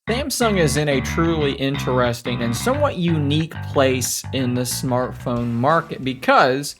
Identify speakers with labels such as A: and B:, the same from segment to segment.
A: Samsung is in a truly interesting and somewhat unique place in the smartphone market because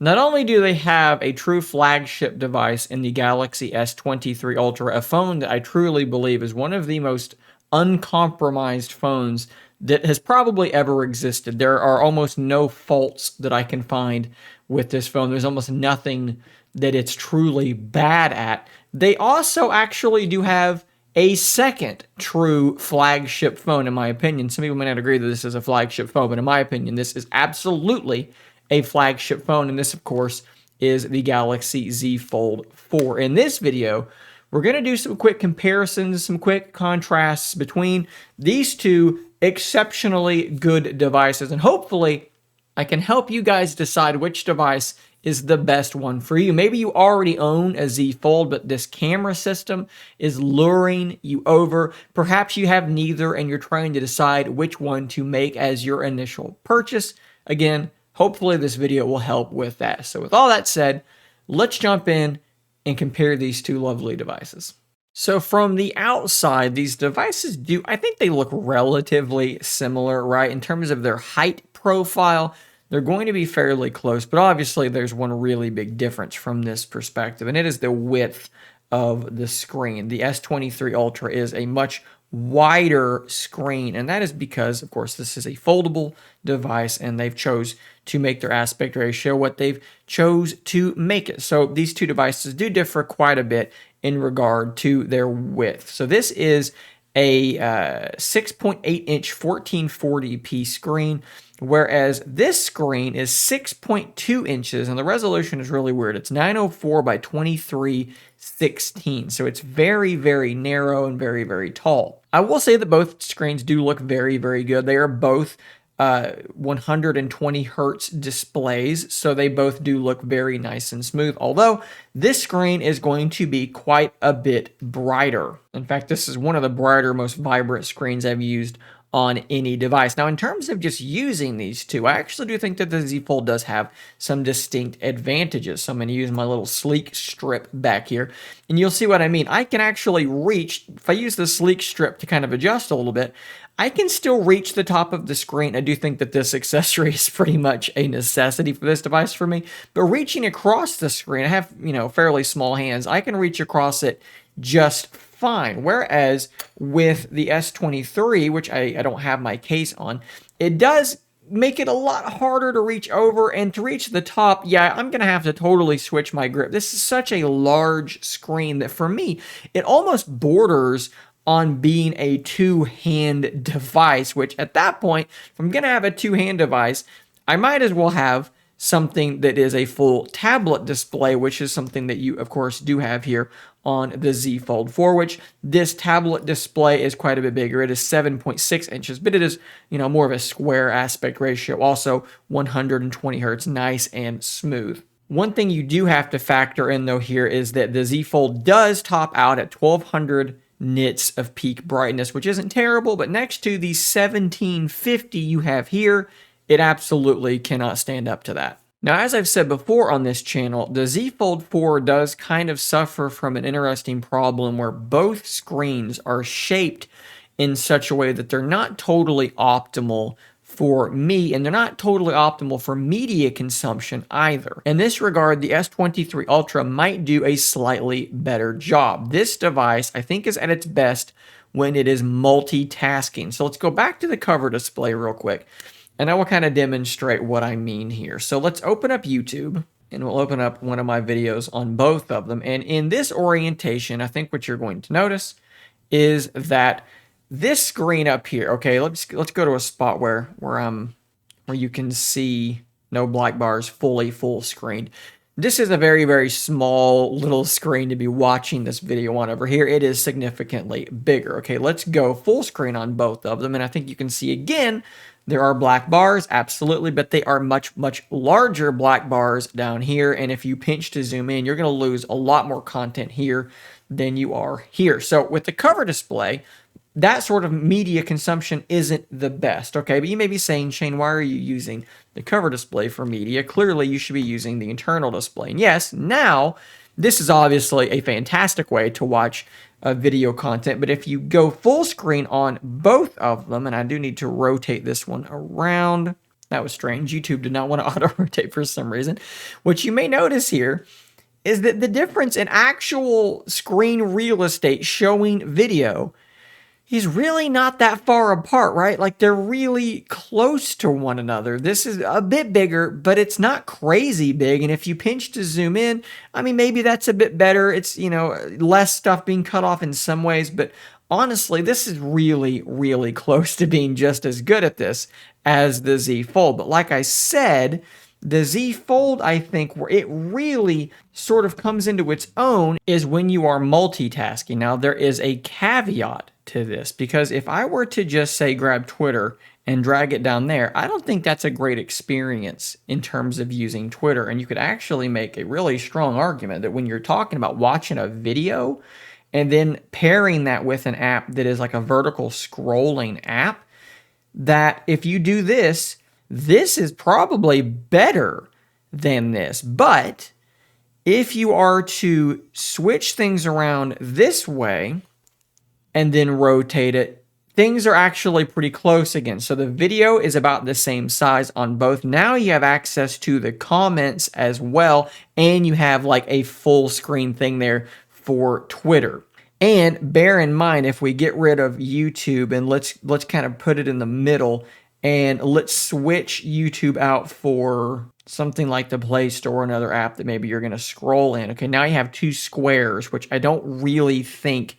A: not only do they have a true flagship device in the Galaxy S23 Ultra, a phone that I truly believe is one of the most uncompromised phones that has probably ever existed. There are almost no faults that I can find with this phone. There's almost nothing that it's truly bad at. They also actually do have a second true flagship phone, in my opinion. Some people may not agree that this is a flagship phone, but in my opinion, this is absolutely a flagship phone. And this, of course, is the Galaxy Z Fold 4. In this video, we're going to do some quick comparisons, some quick contrasts between these two exceptionally good devices. And hopefully, I can help you guys decide which device is the best one for you. Maybe you already own a Z Fold, but this camera system is luring you over. Perhaps you have neither and you're trying to decide which one to make as your initial purchase. Again, hopefully this video will help with that. So with all that said, let's jump in and compare these two lovely devices. So from the outside, these devices I think they look relatively similar, right? In terms of their height profile, they're going to be fairly close, but obviously there's one really big difference from this perspective, and it is the width of the screen. The S23 Ultra is a much wider screen, and that is because, of course, this is a foldable device, and they've chose to make their aspect ratio what they've chose to make it. So these two devices do differ quite a bit in regard to their width. So this is a 6.8-inch 1440p screen, whereas this screen is 6.2 inches, and the resolution is really weird. It's 904 by 2316, so it's very, very narrow and very, very tall. I will say that both screens do look very, very good. They are both 120 hertz displays, so they both do look very nice and smooth, although this screen is going to be quite a bit brighter. In fact, this is one of the brighter, most vibrant screens I've used on any device. Now, in terms of just using these two, I actually do think that the Z Fold does have some distinct advantages. So I'm going to use my little sleek strip back here, and you'll see what I mean. I can actually reach, if I use the sleek strip to kind of adjust a little bit, I can still reach the top of the screen. I do think that this accessory is pretty much a necessity for this device for me, but reaching across the screen, I have, fairly small hands. I can reach across it just fine. Whereas with the S23, which I don't have my case on, it does make it a lot harder to reach over, and to reach the top, yeah, I'm gonna have to totally switch my grip. This is such a large screen that for me, it almost borders on being a two-hand device, which at that point, if I'm gonna have a two-hand device, I might as well have something that is a full tablet display, which is something that you, of course, do have here on the Z Fold 4, which this tablet display is quite a bit bigger. It is 7.6 inches, but it is, more of a square aspect ratio, also 120 hertz, nice and smooth. One thing you do have to factor in, though, here is that the Z Fold does top out at 1200 nits of peak brightness, which isn't terrible, but next to the 1750 you have here, it absolutely cannot stand up to that. Now, as I've said before on this channel, the Z Fold 4 does kind of suffer from an interesting problem where both screens are shaped in such a way that they're not totally optimal for me, and they're not totally optimal for media consumption either. In this regard, the S23 Ultra might do a slightly better job. This device, I think, is at its best when it is multitasking. So let's go back to the cover display real quick, and I will kind of demonstrate what I mean here. So let's open up YouTube, and we'll open up one of my videos on both of them. And in this orientation, I think what you're going to notice is that this screen up here, okay, let's go to a spot where you can see no black bars, full screen. This is a very, very small little screen to be watching this video on. Over here, it is significantly bigger. Okay, let's go full screen on both of them, and I think you can see again, there are black bars, absolutely, but they are much, much larger black bars down here, and if you pinch to zoom in, you're going to lose a lot more content here than you are here. So with the cover display, that sort of media consumption isn't the best, okay? But you may be saying, Shane, why are you using the cover display for media? Clearly, you should be using the internal display. And yes, now This is obviously a fantastic way to watch video content, but if you go full screen on both of them, and I do need to rotate this one around. That was strange. YouTube did not want to auto-rotate for some reason. What you may notice here is that the difference in actual screen real estate showing video is really not that far apart, right? Like they're really close to one another. This is a bit bigger, but it's not crazy big. And if you pinch to zoom in, I mean, maybe that's a bit better. It's, less stuff being cut off in some ways, but honestly, this is really, really close to being just as good at this as the Z Fold. But like I said, the Z Fold, I think, where it really sort of comes into its own is when you are multitasking. Now, there is a caveat to this, because if I were to just say grab Twitter and drag it down there, I don't think that's a great experience in terms of using Twitter. And you could actually make a really strong argument that when you're talking about watching a video and then pairing that with an app that is like a vertical scrolling app, that if you do this, this is probably better than this. But if you are to switch things around this way and then rotate it, things are actually pretty close again. So the video is about the same size on both. Now you have access to the comments as well, and you have like a full screen thing there for Twitter. And bear in mind, if we get rid of YouTube and let's kind of put it in the middle, and let's switch YouTube out for something like the Play Store, another app that maybe you're going to scroll in. Okay, now you have two squares, which I don't really think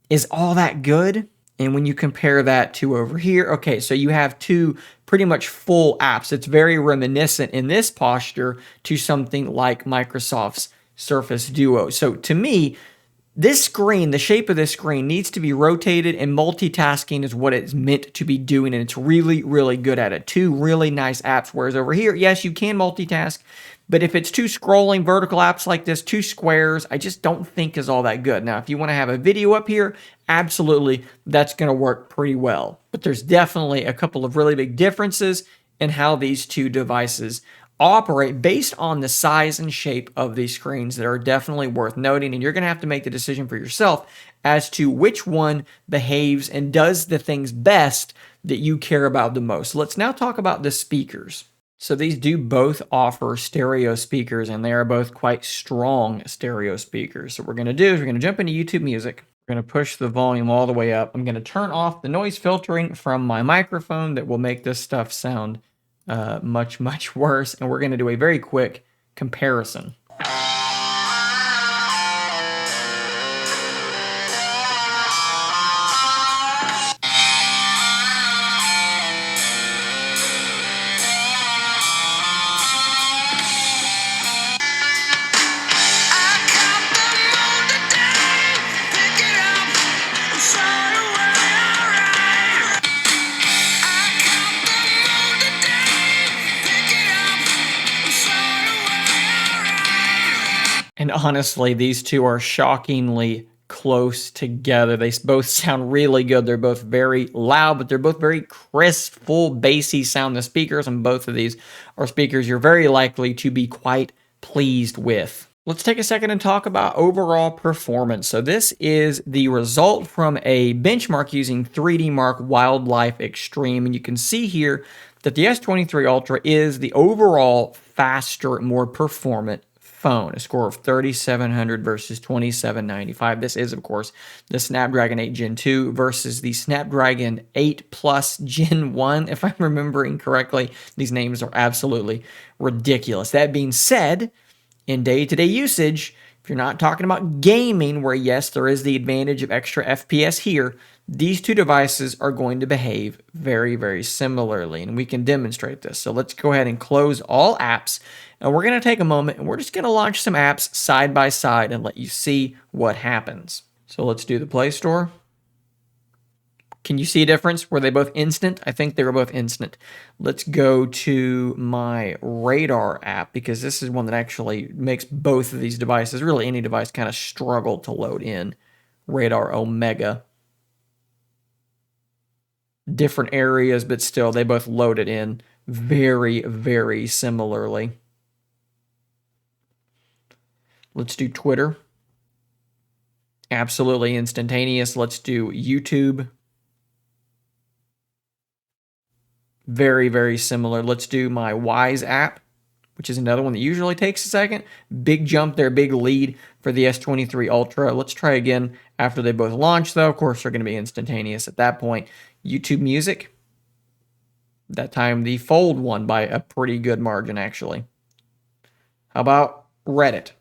A: is all that good. And when you compare that to over here, okay, so you have two pretty much full apps. It's very reminiscent in this posture to something like Microsoft's Surface Duo. So to me, this screen, the shape of this screen needs to be rotated, and multitasking is what it's meant to be doing, and it's really, really good at it. Two really nice apps, whereas over here, yes, you can multitask, but if it's two scrolling vertical apps like this, two squares, I just don't think is all that good. Now, if you want to have a video up here, absolutely, that's going to work pretty well. But there's definitely a couple of really big differences in how these two devices operate based on the size and shape of these screens that are definitely worth noting, and you're going to have to make the decision for yourself as to which one behaves and does the things best that you care about the most. Let's now talk about the speakers. So these do both offer stereo speakers, and they are both quite strong stereo speakers. So what we're going to do is we're going to jump into YouTube Music. We're going to push the volume all the way up. I'm going to turn off the noise filtering from my microphone that will make this stuff sound much, much worse. And we're going to do a very quick comparison. And honestly, these two are shockingly close together. They both sound really good. They're both very loud, but they're both very crisp, full bassy sound. The speakers on both of these are speakers you're very likely to be quite pleased with. Let's take a second and talk about overall performance. So this is the result from a benchmark using 3D Mark Wildlife Extreme. And you can see here that the S23 Ultra is the overall faster, more performant phone, a score of 3,700 versus 2,795. This is, of course, the Snapdragon 8 Gen 2 versus the Snapdragon 8 Plus Gen 1. If I'm remembering correctly, these names are absolutely ridiculous. That being said, in day-to-day usage, if you're not talking about gaming, where yes, there is the advantage of extra FPS here, these two devices are going to behave very, very similarly, and we can demonstrate this. So let's go ahead and close all apps, and we're going to take a moment, and we're just going to launch some apps side by side and let you see what happens. So let's do the Play Store. Can you see a difference? Were they both instant? I think they were both instant. Let's go to my Radar app, because this is one that actually makes both of these devices, really any device, kind of struggle to load in. Radar Omega. Different areas, but still, they both load it in very, very similarly. Let's do Twitter. Absolutely instantaneous. Let's do YouTube. Very, very similar. Let's do my Wise app, which is another one that usually takes a second. Big jump there, big lead for the S23 Ultra. Let's try again after they both launch, though. Of course, they're going to be instantaneous at that point. YouTube Music. That time, the Fold won by a pretty good margin, actually. How about Reddit?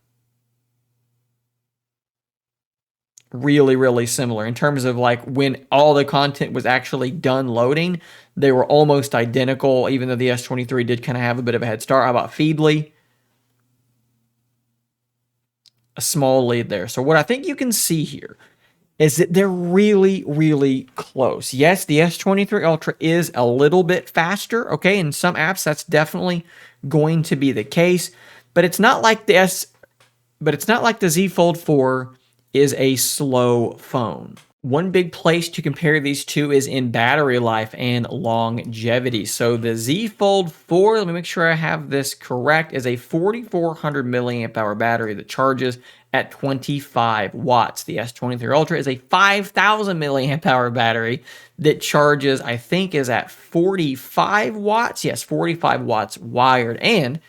A: Really, really similar in terms of like when all the content was actually done loading, they were almost identical, even though the S23 did kind of have a bit of a head start. How about Feedly? A small lead there. So what I think you can see here is that they're really, really close. Yes, the S23 Ultra is a little bit faster, okay? In some apps, that's definitely going to be the case, but it's not like the Z Fold 4 is a slow phone. One big place to compare these two is in battery life and longevity. So the Z Fold 4, let me make sure I have this correct, is a 4,400 milliamp hour battery that charges at 25 watts. The S23 Ultra is a 5,000 milliamp hour battery that charges, I think, is at 45 watts. Yes, 45 watts wired. And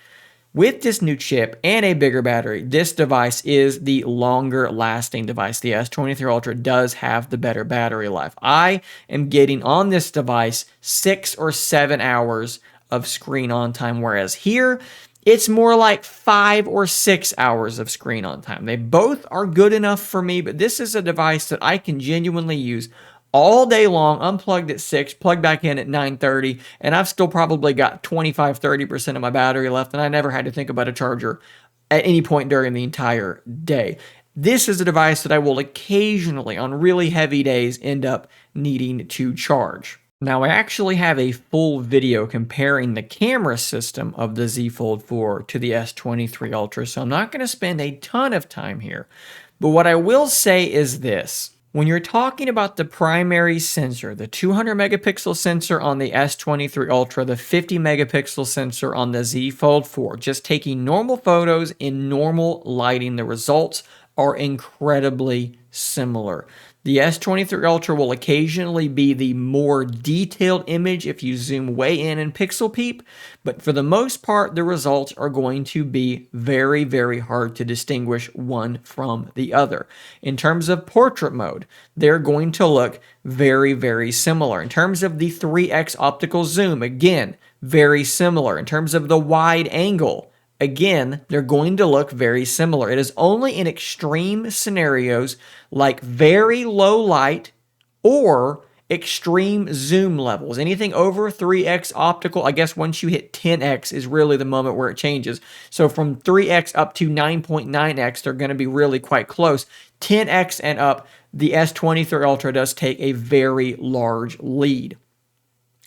A: with this new chip and a bigger battery, this device is the longer lasting device. The S23 Ultra does have the better battery life. I am getting on this device 6 or 7 hours of screen on time, whereas here it's more like 5 or 6 hours of screen on time. They both are good enough for me, but this is a device that I can genuinely use all day long, unplugged at 6, plugged back in at 9:30, and I've still probably got 25-30% of my battery left, and I never had to think about a charger at any point during the entire day. This is a device that I will occasionally, on really heavy days, end up needing to charge. Now, I actually have a full video comparing the camera system of the Z Fold 4 to the S23 Ultra, so I'm not going to spend a ton of time here. But what I will say is this. When you're talking about the primary sensor, the 200 megapixel sensor on the S23 Ultra, the 50 megapixel sensor on the Z Fold 4, just taking normal photos in normal lighting, the results are incredibly similar. The S23 Ultra will occasionally be the more detailed image if you zoom way in and pixel peep, but for the most part, the results are going to be very, very hard to distinguish one from the other. In terms of portrait mode, they're going to look very, very similar. In terms of the 3x optical zoom, again, very similar. In terms of the wide angle, again, they're going to look very similar. It is only in extreme scenarios like very low light or extreme zoom levels. Anything over 3x optical, I guess once you hit 10x is really the moment where it changes. So from 3x up to 9.9x, they're going to be really quite close. 10x and up, the S23 Ultra does take a very large lead.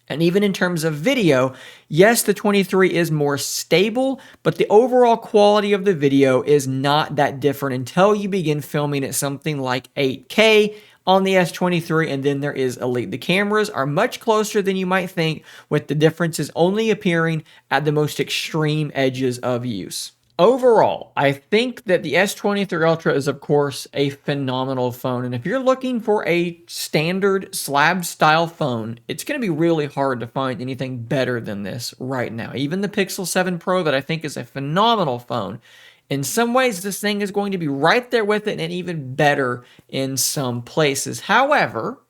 A: And even in terms of video, yes, the 23 is more stable, but the overall quality of the video is not that different until you begin filming at something like 8K on the S23, and then there is Elite. The cameras are much closer than you might think, with the differences only appearing at the most extreme edges of use. Overall, I think that the S23 Ultra is, of course, a phenomenal phone. And if you're looking for a standard slab-style phone, it's going to be really hard to find anything better than this right now. Even the Pixel 7 Pro, that I think is a phenomenal phone, in some ways, this thing is going to be right there with it and even better in some places. However,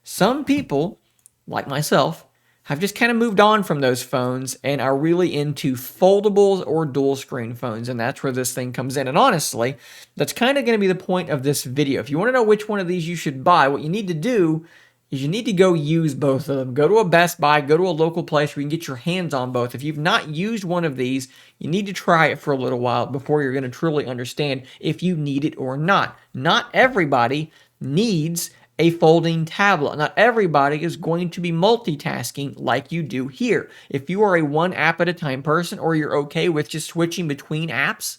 A: some people, like myself, have just kind of moved on from those phones and are really into foldables or dual screen phones, and that's where this thing comes in. And honestly, that's kind of going to be the point of this video. If you want to know which one of these you should buy, what you need to do is you need to go use both of them. Go to a Best Buy, go to a local place where you can get your hands on both. If you've not used one of these, you need to try it for a little while before you're going to truly understand if you need it or not. Not everybody needs a folding tablet. Not everybody is going to be multitasking like you do here. If you are a one app at a time person, or you're okay with just switching between apps,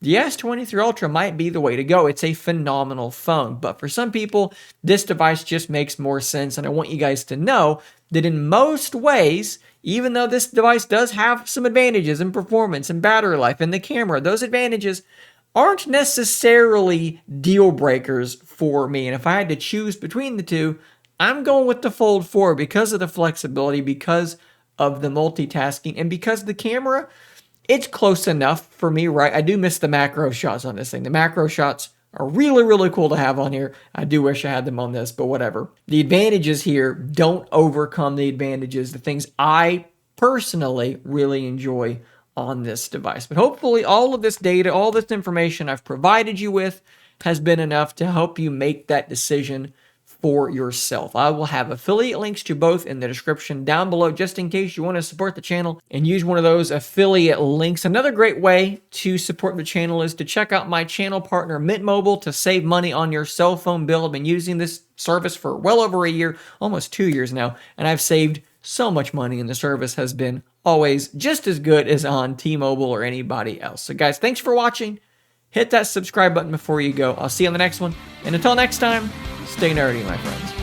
A: the S23 Ultra might be the way to go. It's a phenomenal phone, but for some people, this device just makes more sense, and I want you guys to know that in most ways, even though this device does have some advantages in performance and battery life and the camera, those advantages aren't necessarily deal breakers for me. And if I had to choose between the two, I'm going with the Fold 4 because of the flexibility, because of the multitasking, and because the camera, it's close enough for me, right? I do miss the macro shots on this thing. The macro shots are really, really cool to have on here. I do wish I had them on this, but whatever. The advantages here don't overcome the advantages, the things I personally really enjoy on this device. But hopefully all of this data, all this information I've provided you with has been enough to help you make that decision for yourself. I will have affiliate links to both in the description down below, just in case you want to support the channel and use one of those affiliate links. Another great way to support the channel is to check out my channel partner, Mint Mobile, to save money on your cell phone bill. I've been using this service for well over a year, almost 2 years now, and I've saved so much money, and the service has been always just as good as on T-Mobile or anybody else. So guys, thanks for watching. Hit that subscribe button before you go. I'll see you on the next one. And until next time, stay nerdy, my friends.